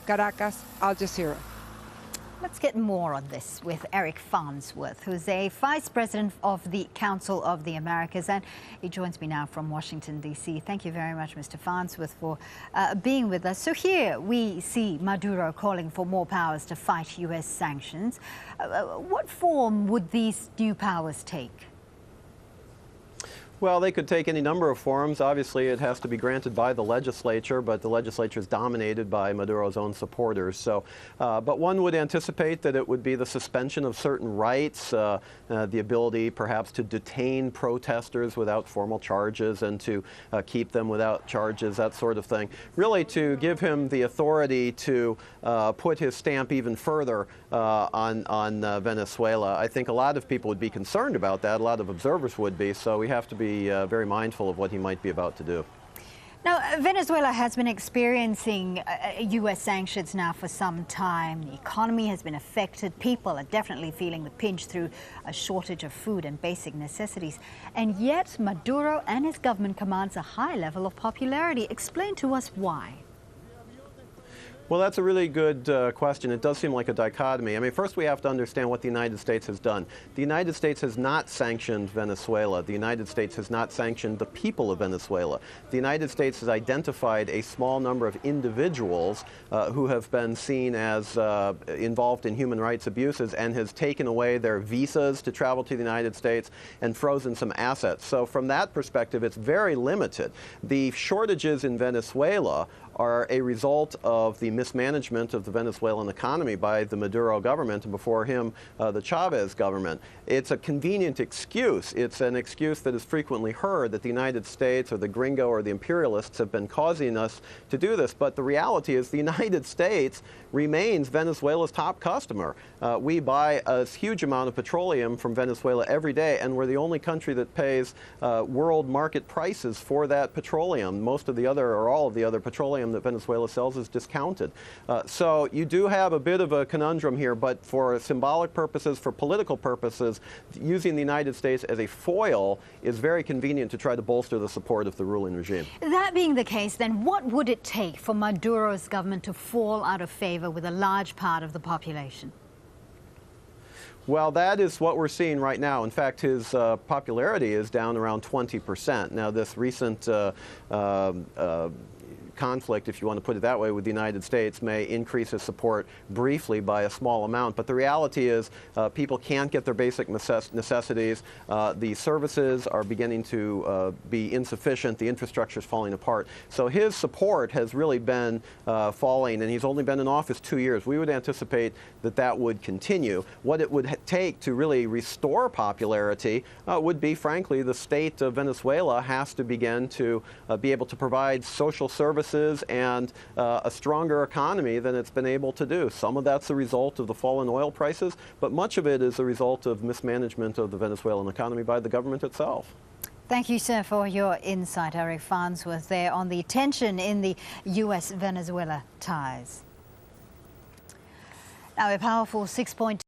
Caracas, Al Jazeera. Let's get more on this with Eric Farnsworth, who's a Vice President of the Council of the Americas, and he joins me now from Washington, D.C. Thank you very much, Mr. Farnsworth, for being with us. So here we see Maduro calling for more powers to fight U.S. sanctions. What form would these new powers take? Well, they could take any number of forms. Obviously, it has to be granted by the legislature, but the legislature is dominated by Maduro's own supporters. So, but one would anticipate that it would be the suspension of certain rights, the ability perhaps to detain protesters without formal charges and to keep them without charges, that sort of thing. Really to give him the authority to put his stamp even further on Venezuela. I think a lot of people would be concerned about that. A lot of observers would be. So we have to be very mindful of what he might be about to do. Now, Venezuela has been experiencing U.S. sanctions now for some time. The economy has been affected. People are definitely feeling the pinch through a shortage of food and basic necessities. And yet, Maduro and his government commands a high level of popularity. Explain to us why. Well, that's a really good question. It does seem like a dichotomy. I mean, first we have to understand what the United States has done. The United States has not sanctioned Venezuela. The United States has not sanctioned the people of Venezuela. The United States has identified a small number of individuals who have been seen as involved in human rights abuses and has taken away their visas to travel to the United States and frozen some assets. So from that perspective, it's very limited. The shortages in Venezuela are a result of the mismanagement of the Venezuelan economy by the Maduro government, and before him, the Chavez government. It's a convenient excuse. It's an excuse that is frequently heard that the United States or the gringo or the imperialists have been causing us to do this. But the reality is the United States remains Venezuela's top customer. We buy a huge amount of petroleum from Venezuela every day, and we're the only country that pays world market prices for that petroleum. Most of the other, or all of the other petroleum that Venezuela sells is discounted. So you do have a bit of a conundrum here, but for symbolic purposes, for political purposes, using the United States as a foil is very convenient to try to bolster the support of the ruling regime. That being the case, then what would it take for Maduro's government to fall out of favor with a large part of the population? Well, that is what we're seeing right now. In fact, his popularity is down around 20%. Now, this recent conflict, if you want to put it that way, with the United States may increase his support briefly by a small amount. But the reality is people can't get their basic necessities. The services are beginning to be insufficient. The infrastructure is falling apart. So his support has really been falling, and he's only been in office 2 years. We would anticipate that that would continue. What it would take to really restore popularity would be, frankly, the state of Venezuela has to begin to be able to provide social services and a stronger economy than it's been able to do. Some of that's a result of the fall in oil prices, but much of it is a result of mismanagement of the Venezuelan economy by the government itself. Thank you, sir, for your insight. Eric Farnsworth there on the tension in the U.S.-Venezuela ties. Now, a powerful 6-point